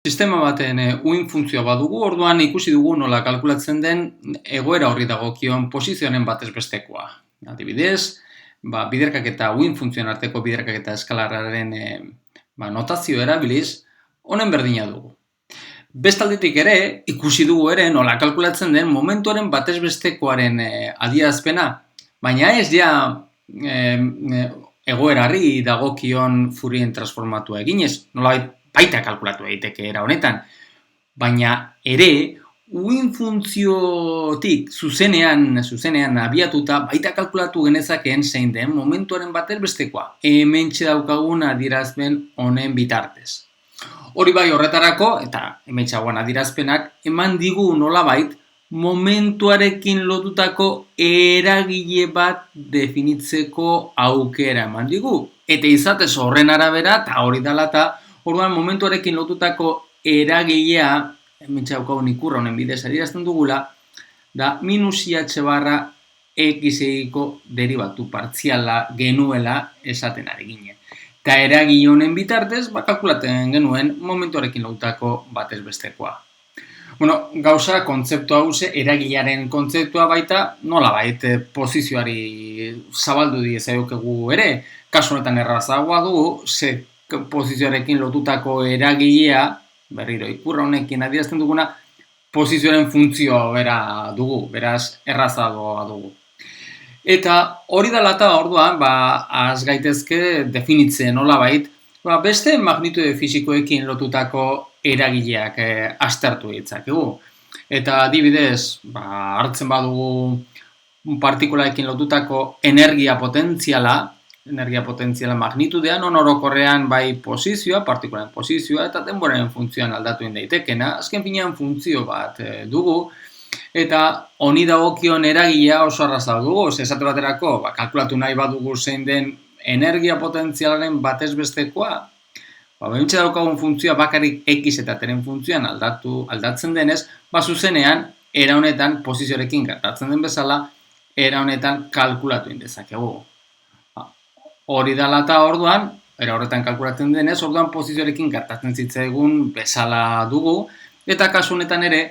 Sistema baten uin funtzioa badugu, orduan ikusi dugu nola kalkulatzen den egoera horri dagokion posizioaren batez bestekoa. Adibidez, biderkaketa uin funtzioen arteko biderkaketa eskalarraren notazio erabiliz, honen berdina dugu. Bestaldetik ere, ikusi dugu ere nola kalkulatzen den momentuaren batez bestekoaren adierazpena, baina ez ja egoerari dagokion Fourien transformatua eginez, nola baita kalkulatu daiteke era honetan, baina ere uin funtziotik zuzenean abiatuta baita kalkulatu genezakeen zein den momentuaren batez bestekoa, hementxe daukagun adierazpen honen bitartez. Hori bai horretarako, eta hementxeagoan adierazpenak, eman digu nolabait momentuarekin lotutako eragile bat definitzeko aukera eman digu. Eta izatez horren arabera, eta hori dela eta orduan momentuarekin lotutako eragilea, hementxe daukagun ikurra honen bidez adierazten dugula, da -IH barra x-eko deribatu partziala genuela esaten ari ginen. Eta eragile honen bitartez, kalkulatzen genuen momentuarekin lotutako batez bestekoa. Gauza kontzeptu hau eragilearen kontzeptua baita, nolabait posizioari zabaldu diezaiokegu ere, kasu honetan errazagoa dugu, ze posizioarekin lotutako eragilea, berriro ikurra honekin adierazten duguna, posizioaren funtzioa bera dugu, beraz errazagoa dugu. Eta hori dela eta orduan, az gaitezke definitzen nolabait, beste magnitude fisikoekin lotutako eragileak aztertu ditzakegu. Eta adibidez, hartzen badugu partikulaekin lotutako energia potentziala magnitudea, non orokorrean bai posizioa, partikularen posizioa, eta denboraren funtzioan aldatu indaitekena, azken finean funtzio bat dugu, eta honi dagokion eragilea oso arraza dugu, esate baterako, kalkulatu nahi badugu zein den energia potentzialaren batez bestekoa, behintxe daukagun funtzioa bakarrik x eta teren funtzioan aldatzen denez, zuzenean, era honetan, posizioarekin gertatzen den bezala, era honetan kalkulatu indezakegu. Hori dela eta orduan, era horretan kalkulatzen denez, orduan posizioarekin gertatzen zitzaigun bezala dugu, eta kasu honetan ere,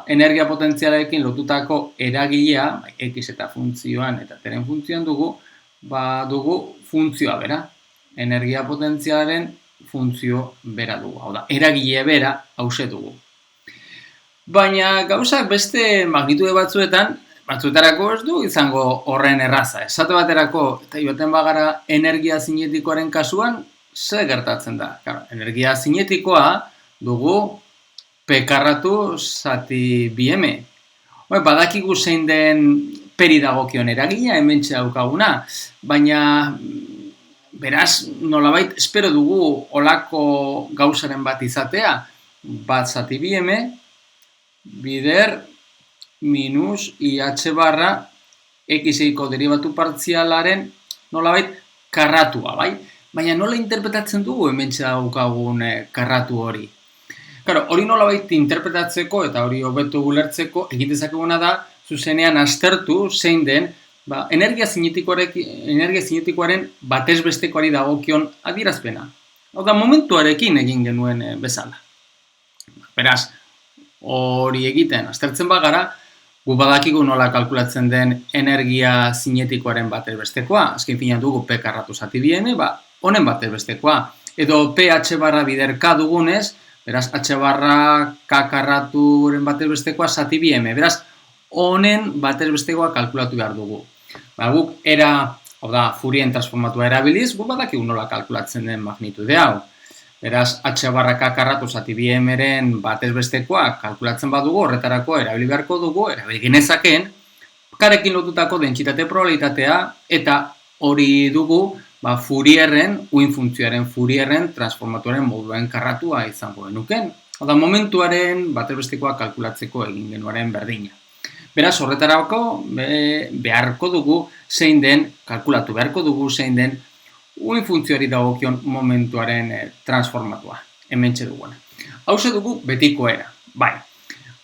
energia potentzialarekin lotutako eragilea, x eta funtzioan eta teren funtzioan dugu, dugu funtzioa bera. Energia potentzialaren funtzio bera dugu. Hau da, eragile bera hause dugu. Baina gauzak beste magnitude batzuetarako ez du izango horren erraza. Esate baterako, eta joaten bagara energia zinetikoaren kasuan, ze gertatzen da? Energia zinetikoa dugu P-karratu zati BM. Badakigu zein den peri dagokion eragilea, hementxe daukaguna, baina beraz nolabait espero dugu olako gauzaren bat izatea, bat zati BM, bider -IH barra x-eko deribatu partzialaren nolabait karratua, bai? Baina nola interpretatzen dugu hementxe daukagun karratu hori? Hori nolabait interpretatzeko eta hori hobeto ulertzeko egitezakeguna da zuzenean aztertu zein den energia zinetikoaren batez bestekoari dagokion adierazpena. Hau da, momentuarekin egin genuen bezala. Beraz, hori egiten aztertzen bagara, gu badakigu nola kalkulatzen den energia zinetikoaren batez bestekoa. Azken finean dugu P karratu zati BM, honen batez bestekoa. Edo PH barra biderka dugunez, beraz, H barra K karraturen batez bestekoa zati BM. Beraz, honen batez bestekoa kalkulatu behar dugu. Guk Fourien transformatua erabiliz, guk badakigu nola kalkulatzen den magnitude hau. Beraz, H barra K karratu zati BM-ren batez bestekoa kalkulatzen badugu, horretarako erabili beharko dugu, erabili genezakeen, karekin lotutako dentsitate probabilitatea, eta hori dugu Fourierren, uin funtzioaren Fourierren transformatuaren moduen karratua izango genuken. Oda, momentuaren batez bestekoa kalkulatzeko egin genuaren berdina. Beraz, horretarako beharko dugu zein den, kalkulatu beharko dugu zein den uin funtzioari dagokion momentuaren transformatua, hementxe duguna. Hauze dugu betiko era, bai.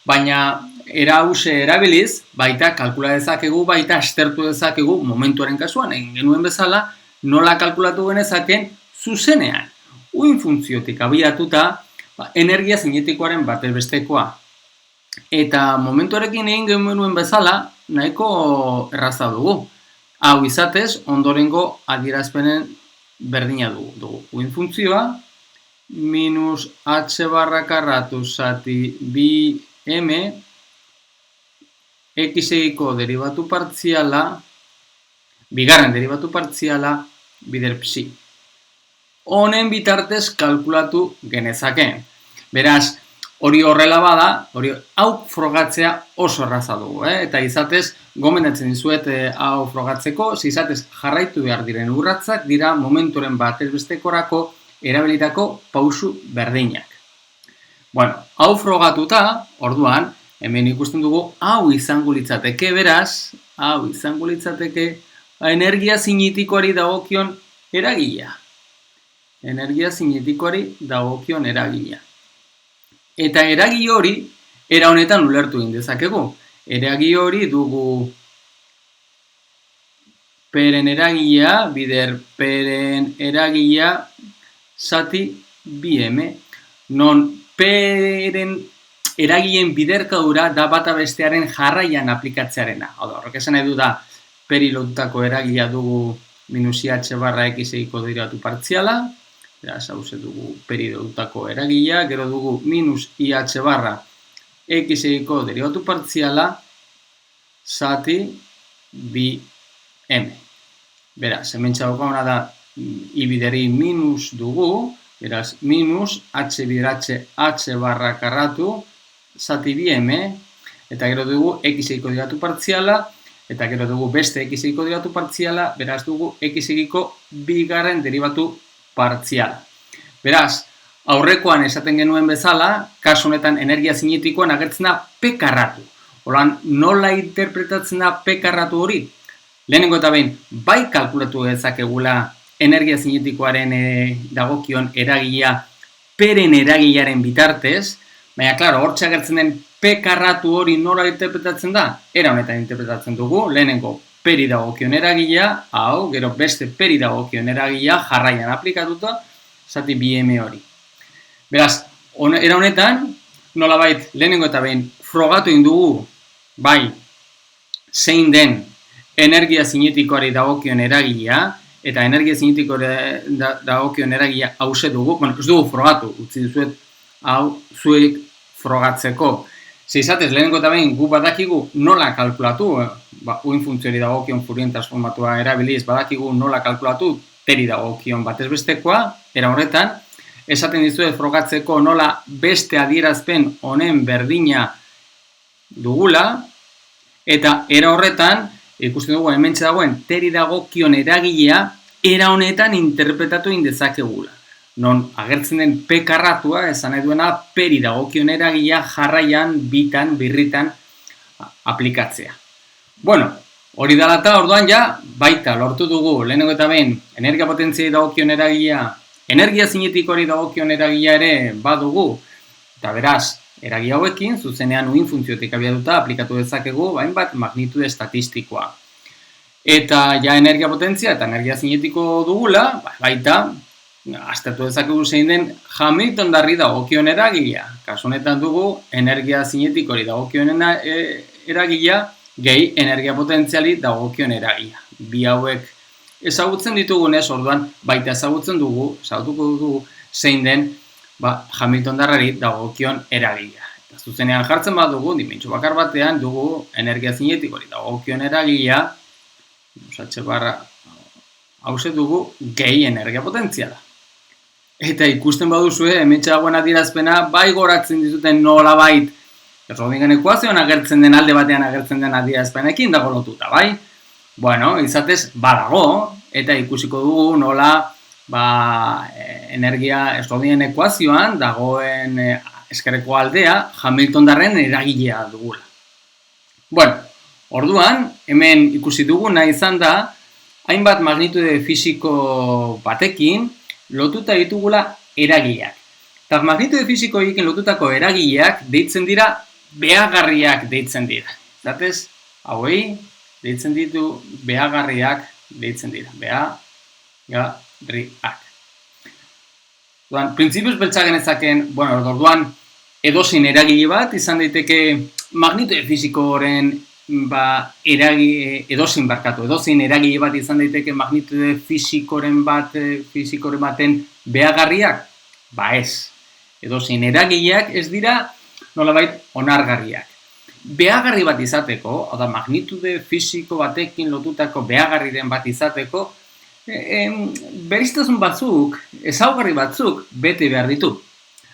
Baina, era hause erabiliz, baita kalkula dezakegu, baita aztertu dezakegu momentuaren kasuan, egin genuen bezala, nola kalkulatu genezaken zuzenean. Uin funtziotik abiatuta, energia zinetikoaren batez bestekoa. Eta momentuarekin egin genuen bezala, nahiko erraza dugu. Hau izatez, ondorengo adierazpenen berdina dugu. Uin funtzioa, minus h barra karratu zati bi m, x-egiko derivatu partziala, bigarren derivatu partziala, bider psi. Honen bitartez kalkulatu genezake. Beraz, hori horrela bada, hau frogatzea oso erraza dugu, eta izatez, gomendatzen dizuet hau frogatzeko, izatez jarraitu behar diren urratsak dira momenturen batez bestekorako erabilitako pausu berdinak. Bueno, hau frogatuta, orduan, hemen ikusten dugu, hau izango litzateke, beraz, hau izango litzateke, energia zinetikoari dagokion eragilea. Energia zinetikoari dagokion eragilea. Eta eragile hori, era honetan ulertu egin dezakegu. Eragile hori dugu peren eragilea, bider peren eragilea, zati bi m. Non peren eragileen biderkadura da bata bestearen jarraian aplikatzearena. Hau da, horrek esan nahi du da, peri lotutako eragilea dugu minus IH barra x-egiko derivatu partziala, beraz, hau dugu peri lotutako eragilea, gero dugu minus IH barra x-egiko derivatu partziala, zati bi m. Beraz, hemen txaukaguna da ibideri minus dugu, beraz, minus h bider h barra karratu, zati bi m, eta gero dugu x-egiko derivatu partziala, eta gero dugu beste x-egiko derivatu partziala, beraz dugu x-egiko bigarren derivatu partziala. Beraz, aurrekoan esaten genuen bezala, kasu honetan energia zinetikoan agertzen da p karratu. Horan, nola interpretatzen da p karratu hori? Lehenengo eta behin, bai kalkulatu dezakegula energia zinetikoaren dagokion eragilea peren eragilearen bitartez, baina, klaro, hortxe agertzen den p karratu hori nola interpretatzen da? Era honetan interpretatzen dugu, lehenengo peri dagokion eragilea, hau, gero beste peri dagokion eragilea jarraian aplikatuta, zati bi m hori. Beraz, era honetan, nolabait lehenengo eta behin frogatu egin dugu, bai, zein den energia zinetikoari dagokion eragilea, eta energia zinetikoari dagokion eragilea hause dugu, bueno, ez dugu frogatu, utzi dizuet, hau, zuek frogatzeko. Zeizatez, lehenengo eta behin, gu badakigu nola kalkulatu, uin funtzioari dagokion Fourier transformatua erabiliz, badakigu nola kalkulatu, peri dagokion batez bestekoa, era horretan, esaten dizuet frogatzeko nola beste adierazpen honen berdina dugula, eta era horretan, ikusten dugu hementxe dagoen teri dagokion eragilea era honetan interpretatu indezakegula. Non agertzen den p karratua, esan nahi duena peri dagokion eragilea jarraian, bitan, birritan aplikatzea. Bueno, hori dela eta orduan ja, baita lortu dugu, lehenengo eta behin, energia potentziai dagokion eragilea, energia zinetikoari dagokion eragilea ere badugu, eta beraz, eragile hauekin, zuzenean uin funtziotik abiatuta aplikatu dezakegu, hainbat magnitude estatistikoa. Eta ja energia potentzia eta energia zinetiko dugula, baita, aztertu dezakegu zein den Hamilton-darri dagokion eragilea. Kasu honetan dugu, energia zinetikori dagokion eragilea, gehi energia potentziali dagokion eragilea. Bi hauek ezagutzen ditugunez, orduan, baita ezagutzen dugu, zein den Hamilton-darrari dagokion eragilea. Eta zuzenean jartzen bat dugu, dimentsio bakar batean dugu energia zinetikori dagokion eragilea, h barra hause dugu gehi energia potentziala. Eta ikusten baduzue, hementxe dagoen adierazpena, bai goratzen dituten nolabait, Schrödingeren ekuazioan agertzen den alde batean agertzen den adierazpenekin dago lotuta, bai? Bueno, izatez, badago, eta ikusiko dugu nola energia Schrödingeren ekuazioan dagoen eskerreko aldea Hamilton-darren eragilea dugula. Bueno, orduan, hemen ikusi duguna izan da, hainbat magnitude fisiko batekin lotuta ditugula eragileak. Eta magnitude fisikoekin lotutako eragileak deitzen dira, behagarriak deitzen dira. Zatez, hauei, deitzen ditu behagarriak deitzen dira. Behagarriak. Printzipioz beltza genezaken, orduan edozein eragile bat izan daiteke magnitude fisikoren edozein eragile bat izan daiteke magnitude fisikoren baten behagarriak? Ez. Edozein eragileak ez dira nolabait onargarriak. Behagarri bat izateko, oda magnitude fisiko batekin lotutako behagarriren bat izateko, beriztasun batzuk, ezaugarri batzuk bete behar ditu.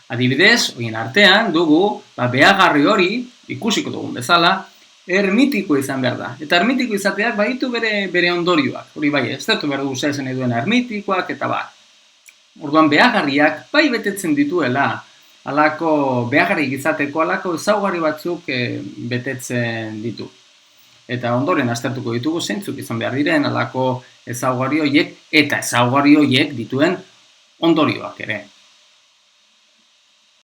Adibidez, horien artean dugu, behagarri hori, ikusiko dugun bezala, hermitiko izan behar da. Eta hermitiko izateak baditu bere ondorioak. Hori bai, ez dut behar dugu zezen eduen hermitikoak eta bat. Orduan behagarriak bai betetzen dituela, halako behagarrik izateko halako ezaugarri batzuk betetzen ditu. Eta ondoren aztertuko ditugu zeintzuk izan behar diren halako ezaugarri horiek eta ezaugarri horiek dituen ondorioak ere.